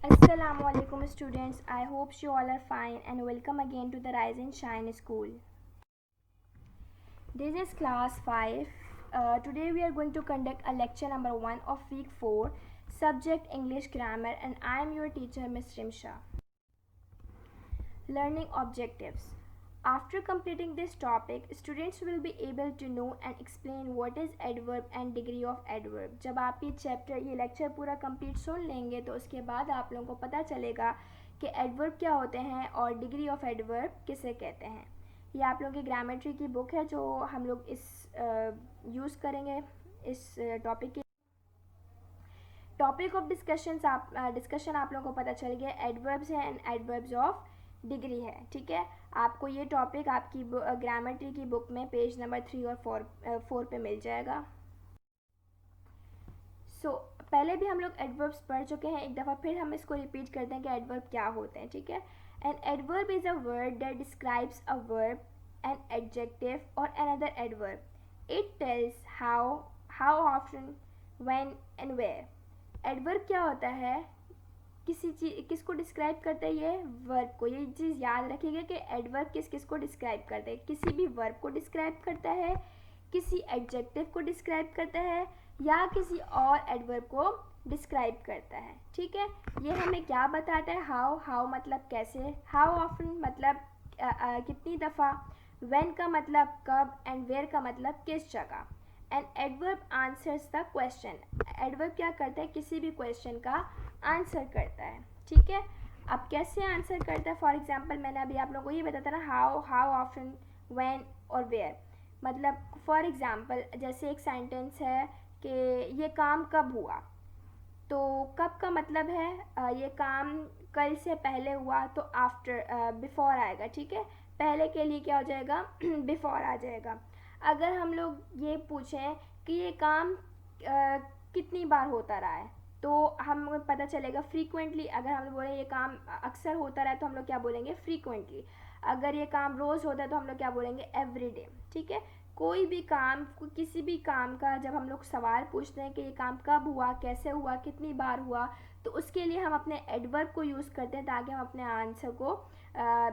Assalamualaikum students. I hope you all are fine and welcome again to the Rise and Shine School. This is class 5. Today we are going to conduct a lecture number 1 of week 4, subject English grammar, and I am your teacher Miss Rimsha. Learning objectives. After completing this topic, students will be able to know and explain what is adverb and degree of adverb. जब आप ये lecture पूरा complete सुन लेंगे तो उसके बाद आप लोगों को पता चलेगा कि एडवर्ब क्या होते हैं और डिग्री ऑफ एडवर्ब किसे कहते हैं. ये आप लोगों की ग्रामेट्री की बुक है जो हम लोग इस यूज़ करेंगे इस टॉपिक के. टॉपिक ऑफ डिस्कशन आप लोगों को पता चल गया. एडवर्ब्स हैं एंड एडवर्ब्स ऑफ डिग्री है. ठीक है, आपको ये टॉपिक आपकी ग्रामेट्री की बुक में पेज नंबर 3 और 4 पे मिल जाएगा. पहले भी हम लोग एडवर्ब्स पढ़ चुके हैं. एक दफ़ा फिर हम इसको रिपीट करते हैं कि एडवर्ब क्या होते हैं. ठीक है, an adverb is a word that describes a verb, an adjective और another adverb. It tells how often, when and where. Adverb क्या होता है? किसको डिस्क्राइब करता है? ये वर्ब को. ये चीज़ याद रखिएगा कि एडवर्ब किस को डिस्क्राइब करता है. किसी भी वर्ब को डिस्क्राइब करता है, किसी एडजेक्टिव को डिस्क्राइब करता है या किसी और एडवर्ब को डिस्क्राइब करता है. ठीक है, ये हमें क्या बताता है? हाउ मतलब कैसे, हाउ ऑफन मतलब कितनी दफ़ा, व्हेन का मतलब कब, एंड वेयर का मतलब किस जगह. And adverb answers the question. Adverb क्या करता है? किसी भी क्वेश्चन का आंसर करता है. ठीक है, अब कैसे आंसर करता है? फॉर एग्जाम्पल मैंने अभी आप लोगों को ये बताया था ना, हाउ ऑफ्टन, व्हेन और वेयर. मतलब फॉर एग्जाम्पल जैसे एक सेंटेंस है कि ये काम कब हुआ, तो कब का मतलब है ये काम कल से पहले हुआ, तो आफ्टर बिफोर आएगा. ठीक है, पहले के लिए क्या हो जाएगा? बिफोर आ जाएगा. अगर हम लोग ये पूछें कि ये काम कितनी बार होता रहा है, तो हम पता चलेगा फ्रीक्वेंटली. अगर हम बोले ये काम अक्सर होता रहा है तो हम लोग क्या बोलेंगे? फ्रीक्वेंटली. अगर ये काम रोज़ होता है तो हम लोग क्या बोलेंगे? Every day. ठीक है, कोई भी काम, किसी भी काम का जब हम लोग सवाल पूछते हैं कि ये काम कब हुआ, कैसे हुआ, कितनी बार हुआ, तो उसके लिए हम अपने एडवर्ब को यूज़ करते हैं ताकि हम अपने आंसर को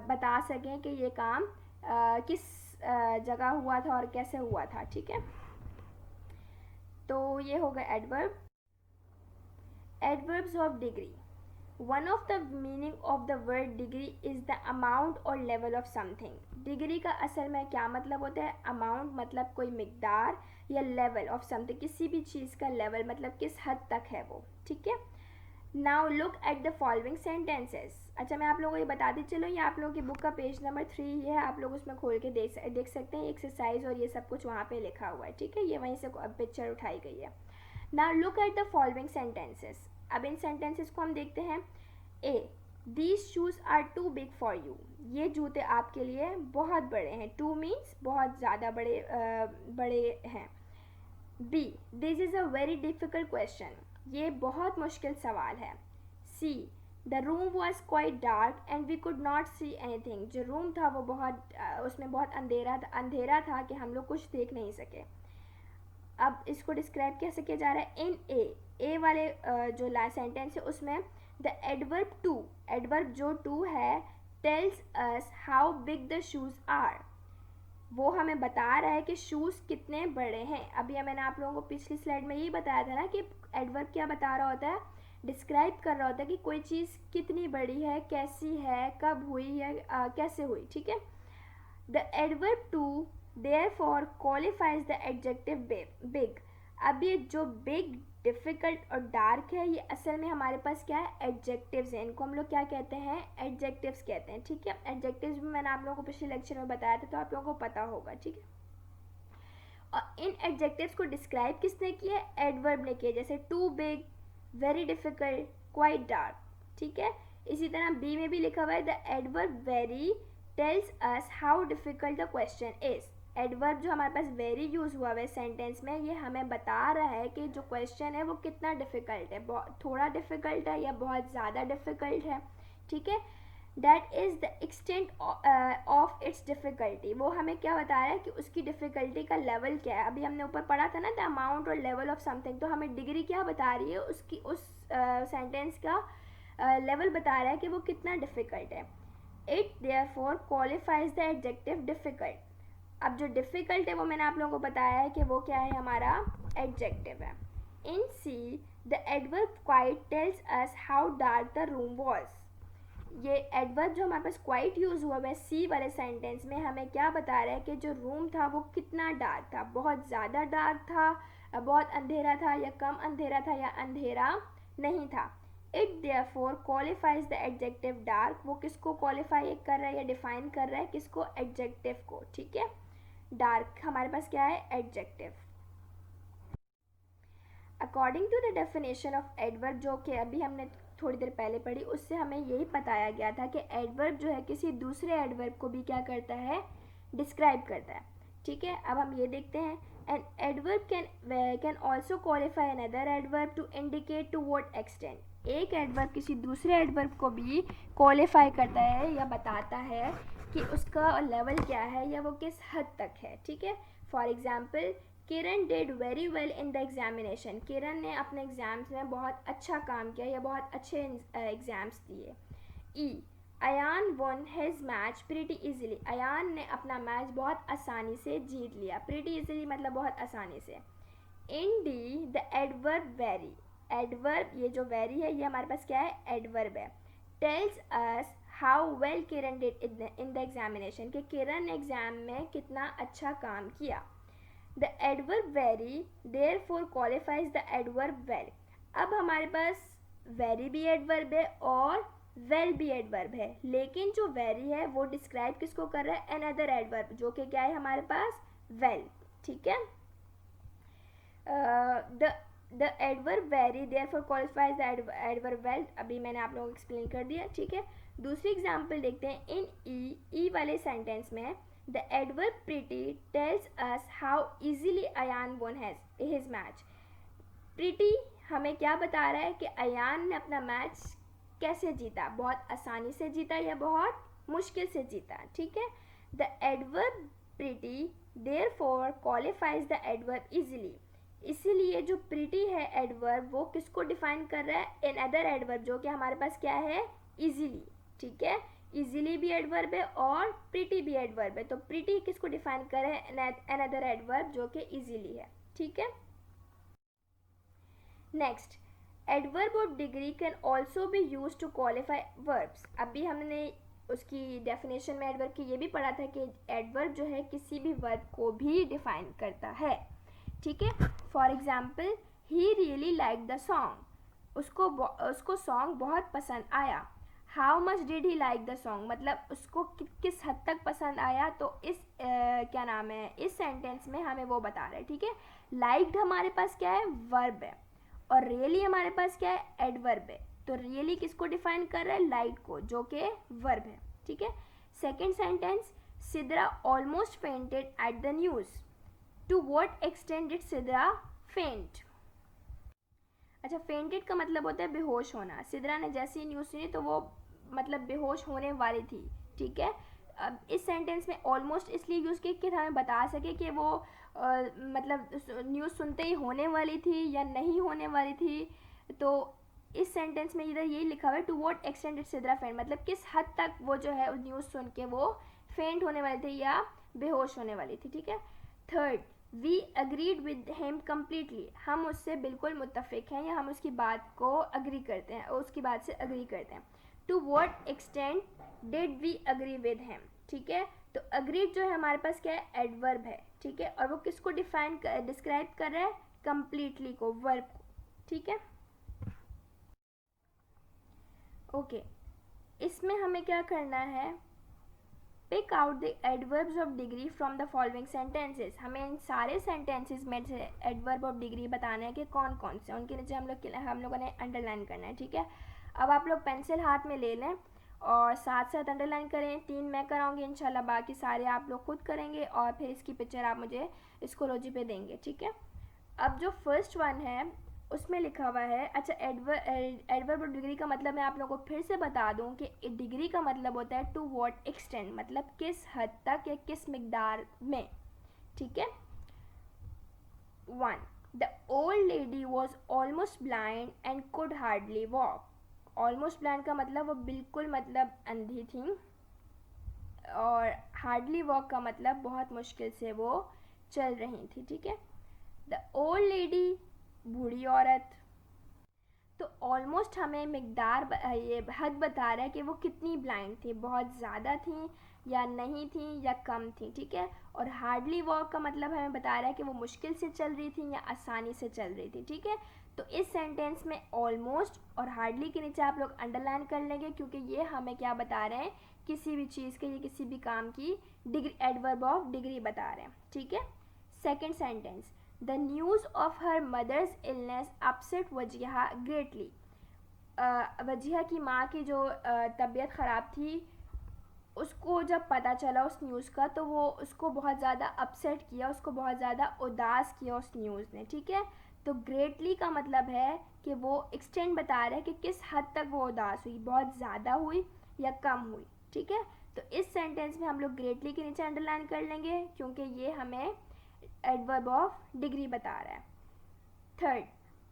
बता सकें कि ये काम किस जगह हुआ था और कैसे हुआ था. ठीक है, तो ये होगा adverb. Adverbs of degree. One of the meaning of the word degree is the amount or level of something. Degree का असल में क्या मतलब होता है? अमाउंट मतलब कोई मिकदार, या लेवल ऑफ समथिंग किसी भी चीज़ का लेवल मतलब किस हद तक है वो. ठीक है, now look at the following sentences. अच्छा, मैं आप लोगों को ये बताती चलो, ये आप लोगों की बुक का पेज नंबर 3 है. आप लोग उसमें खोल के देख सकते हैं एक्सरसाइज और ये सब कुछ वहाँ पे लिखा हुआ है. ठीक है, ये वहीं से पिक्चर उठाई गई है. Now look at the following sentences. अब इन सेंटेंसेस को हम देखते हैं. A, these shoes are too big for you. ये जूते आपके लिए बहुत बड़े हैं. टू मीन्स बहुत ज़्यादा बड़े हैं. B, this is a very difficult question. ये बहुत मुश्किल सवाल है. C, the room was quite dark and we could not see anything. जो रूम था वो उसमें बहुत अंधेरा था कि हम लोग कुछ देख नहीं सके. अब इसको डिस्क्राइब कैसे किया जा रहा है? इन ए वाले जो लास्ट सेंटेंस है उसमें द एडवर्ब टू, एडवर्ब जो टू है, tells us how big the shoes are. वो हमें बता रहा है कि शूज़ कितने बड़े हैं. अभी मैंने आप लोगों को पिछली स्लाइड में यही बताया था ना कि एडवर्ब क्या बता रहा होता है? डिस्क्राइब कर रहा होता है कि कोई चीज़ कितनी बड़ी है, कैसी है, कब हुई है, कैसे हुई. ठीक है, the adverb too therefore qualifies the adjective big. अब ये जो बिग, डिफ़िकल्ट और डार्क है, ये असल में हमारे पास क्या है? एडजेक्टिव्स हैं. इनको हम लोग क्या कहते हैं? एडजेक्टिव्स कहते हैं. ठीक है, एडजेक्टिव्स भी मैंने आप लोगों को पिछले लेक्चर में बताया था तो आप लोगों को पता होगा. ठीक है, और इन एडजेक्टिव्स को डिस्क्राइब किसने किया? एडवर्ब ने किया. जैसे too big, very difficult, quite dark. ठीक है, इसी तरह बी में भी लिखा हुआ है the adverb very tales us how difficult the question is. Adverb जो हमारे पास वेरी यूज़ हुआ है सेंटेंस में, ये हमें बता रहा है कि जो क्वेश्चन है वो कितना डिफ़िकल्ट है. थोड़ा डिफ़िकल्ट है या बहुत ज़्यादा डिफ़िकल्ट है. ठीक है, that is the extent of its difficulty. वो हमें क्या बता रहा है कि उसकी डिफ़िकल्टी का लेवल क्या है. अभी हमने ऊपर पढ़ा था ना द अमाउंट और लेवल ऑफ समथिंग, तो हमें डिग्री क्या बता रही है उसकी, उस सेंटेंस का लेवल बता रहा है कि वो कितना डिफ़िकल्ट है. It therefore qualifies the adjective difficult. अब जो डिफ़िकल्ट है वो मैंने आप लोगों को बताया है कि वो क्या है, हमारा एडजेक्टिव है. In C the adverb quite tells us how dark the room was. ये एडवर्ब जो हमारे पास क्वाइट यूज़ हुआ है सी वाले सेंटेंस में हमें क्या बता रहा है कि जो रूम था वो कितना डार्क था. बहुत ज़्यादा डार्क था, बहुत अंधेरा था, या कम अंधेरा था, या अंधेरा नहीं था. It therefore qualifies the adjective dark. वो किसको क्वालिफाई कर रहा है या डिफाइन कर रहा है, किसको, एडजेक्टिव को. ठीक है, डार्क हमारे पास क्या है, adjective. According to the definition of adverb, जो कि अभी हमने थोड़ी देर पहले पढ़ी, उससे हमें यही बताया गया था कि एडवर्ब जो है किसी दूसरे एडवर्ब को भी क्या करता है, डिस्क्राइब करता है. ठीक है, अब हम ये देखते हैं. An adverb can also qualify another adverb to indicate to what extent. एक एडवर्ब किसी दूसरे एडवर्ब को भी क्वालिफाई करता है या बताता है कि उसका लेवल क्या है या वो किस हद तक है. ठीक है, for example, Kiran did very well in the examination. Kiran ने अपने एग्ज़ाम्स में बहुत अच्छा काम किया या बहुत अच्छे एग्ज़ाम्स दिए. ई, Ayaan won his match pretty easily. Ayaan ने अपना मैच बहुत आसानी से जीत लिया. प्रीटी इजीली मतलब बहुत आसानी से. Indeed the adverb very. Adverb, ये जो वेरी है ये हमारे पास क्या है, एडवर्ब है. Tells us how well Kiran did in the examination, कि किरण ने एग्ज़ाम में कितना अच्छा काम किया. The adverb very therefore qualifies the adverb well. अब हमारे पास very भी adverb है और well भी adverb है, लेकिन जो very है वो describe किसको कर रहा है, another adverb, जो कि क्या है हमारे पास, well. ठीक है, the adverb very therefore qualifies the adverb well. अभी मैंने आप लोगों को एक्सप्लेन कर दिया. ठीक है, दूसरी एग्जाम्पल देखते हैं. इन ई वाले सेंटेंस में the adverb pretty tells us how easily Ayan won his match. pretty हमें क्या बता रहा है कि अयान ने अपना मैच कैसे जीता, बहुत आसानी से जीता या बहुत मुश्किल से जीता. ठीक है, the adverb pretty therefore qualifies the adverb easily. इसीलिए जो pretty है एडवर्ब वो किसको डिफाइन कर रहा है, another एडवर्ब, जो कि हमारे पास क्या है, easily. ठीक है, इजीली भी एडवर्ब है और प्रीटी भी एडवर्ब है. तो प्रीटी किसको डिफाइन कर रहे हैं, अनदर एडवर्ब जो कि इजीली है. ठीक है, next, adverb of degree can also be use to qualify verbs. अभी हमने उसकी डेफिनेशन में एडवर्ब की ये भी पढ़ा था कि एडवर्ब जो है किसी भी वर्ब को भी डिफाइन करता है. ठीक है, for example, he really like the song. उसको सॉन्ग बहुत पसंद आया. How much did he like the song, मतलब उसको किस हद तक पसंद आया. तो इस क्या नाम है, इस सेंटेंस में हमें वो बता रहा है. ठीक है, लाइक्ड हमारे पास क्या है, वर्ब है, और रियली हमारे पास क्या है, एडवर्ब है. तो रियली किसको डिफाइन कर रहा है, लाइक को, जो कि वर्ब है. ठीक है, second sentence, Sidra almost fainted at the news. To what extent did Sidra faint. अच्छा, फेंटेड का मतलब होता है बेहोश होना. सिद्रा ने जैसे ही न्यूज़ सुनी तो वो मतलब बेहोश होने वाली थी. ठीक है, अब इस सेंटेंस में ऑलमोस्ट इसलिए यूज़ किया कि हमें बता सके कि वो मतलब न्यूज़ सुनते ही होने वाली थी या नहीं होने वाली थी. तो इस सेंटेंस में इधर यही लिखा हुआ है, to what extent did Sidra faint, मतलब किस हद तक वो जो है न्यूज़ सुन के वो फेंट होने वाली थी या बेहोश होने वाली थी. ठीक है, third, we agreed with him completely. हम उससे बिल्कुल मुत्तफिक हैं या हम उसकी बात को अग्री करते हैं, उसकी बात से अग्री करते हैं. To what extent did we agree with him. ठीक है, तो अग्रीड जो है हमारे पास क्या है, एडवर्ब है. ठीक है, और वो किसको डिस्क्राइब कर रहा है, कम्प्लीटली को, वर्ब को. ठीक है, ओके, इसमें हमें क्या करना है, pick out the adverbs of degree from the following sentences. हमें इन सारे सेंटेंसेस में से एडवर्ब ऑफ डिग्री बताना है कि कौन कौन से, उनके नीचे हम लोगों ने अंडरलाइन करना है. ठीक है, अब आप लोग पेंसिल हाथ में ले लें और साथ साथ अंडरलाइन करें. 3 मैं कराऊंगी इंशाल्लाह, बाकी सारे आप लोग खुद करेंगे और फिर इसकी पिक्चर आप मुझे स्कोलॉजी पे देंगे. ठीक है, अब जो फर्स्ट वन है उसमें लिखा हुआ है, अच्छा, एडवर्ब ऑफ डिग्री का मतलब मैं आप लोगों को फिर से बता दूं कि डिग्री का मतलब होता है टू व्हाट एक्सटेंट, मतलब किस हद तक या किस मिकदार में. ठीक है, 1, the old lady was almost blind and could hardly walk. Almost blind का मतलब वो बिल्कुल मतलब अंधी थी, और हार्डली वॉक का मतलब बहुत मुश्किल से वो चल रही थी, ठीक है। द ओल्ड लेडी, बूढ़ी औरत। तो ऑलमोस्ट हमें मिकदार ये हद बता रहा है कि वो कितनी ब्लाइंड थी, बहुत ज़्यादा थी या नहीं थी या कम थी, ठीक है। और हार्डली वॉक का मतलब हमें बता रहा है कि वो मुश्किल से चल रही थी या आसानी से चल रही थी, ठीक है। तो इस सेंटेंस में ऑलमोस्ट और हार्डली के नीचे आप लोग अंडरलाइन कर लेंगे, क्योंकि ये हमें क्या बता रहे हैं, किसी भी चीज़ के या किसी भी काम की डिग्री, एडवर्ब ऑफ डिग्री बता रहे हैं, ठीक है। Second sentence, the news of her mother's illness upset Wajiha greatly. Wajiha की माँ की जो तबीयत ख़राब थी, उसको जब पता चला उस न्यूज़ का, तो वो उसको बहुत ज़्यादा अपसेट किया, उसको बहुत ज़्यादा उदास किया उस न्यूज़ ने, ठीक है। तो ग्रेटली का मतलब है कि वो एक्सटेंड बता रहे हैं कि किस हद तक वो उदास हुई, बहुत ज़्यादा हुई या कम हुई, ठीक है। तो इस सेंटेंस में हम लोग ग्रेटली के नीचे अंडरलाइन कर लेंगे, क्योंकि ये हमें एडवर्ब ऑफ डिग्री बता रहा है। Third,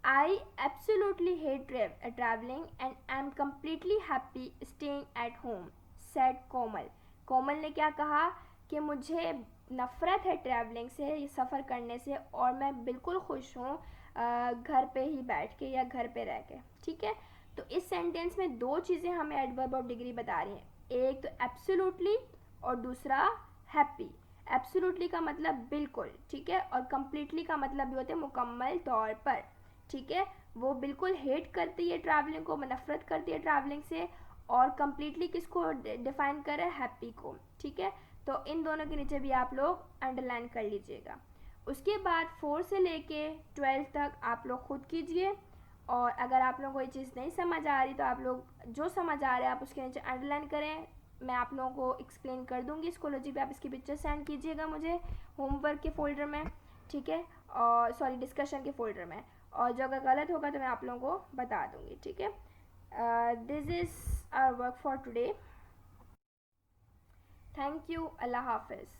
I absolutely hate traveling and am completely happy staying at home, said कोमल। कोमल ने क्या कहा कि मुझे नफ़रत है ट्रैवलिंग से, सफ़र करने से, और मैं बिल्कुल खुश हूँ घर पे ही बैठ के या घर पे रह के, ठीक है। तो इस सेंटेंस में दो चीज़ें हमें एडवर्ब ऑफ डिग्री बता रही हैं, एक तो एब्सोल्युटली और दूसरा हैप्पी। एब्सोल्युटली का मतलब बिल्कुल, ठीक है, और कम्प्लीटली का मतलब भी होता है मुकम्मल तौर पर, ठीक है। वो बिल्कुल हेट करती है ट्रैवलिंग को, नफरत करती है ट्रैवलिंग से, और कम्प्लीटली किसको डिफाइन करे, हैप्पी को, ठीक है। तो इन दोनों के नीचे भी आप लोग अंडरलाइन कर लीजिएगा। उसके बाद 4 से लेके 12 तक आप लोग खुद कीजिए, और अगर आप लोगों को ये चीज़ नहीं समझ आ रही तो आप लोग जो समझ आ रहा है आप उसके नीचे अंडरलाइन करें, मैं आप लोगों को एक्सप्लेन कर दूंगी स्कोलॉजी पे, आप इसकी पिक्चर सेंड कीजिएगा मुझे होमवर्क के फोल्डर में, ठीक है, और सॉरी डिस्कशन के फोल्डर में, और जो अगर गलत होगा तो मैं आप लोगों को बता दूंगी, ठीक है। This is our work for today. Thank you, Allah हाफिज़।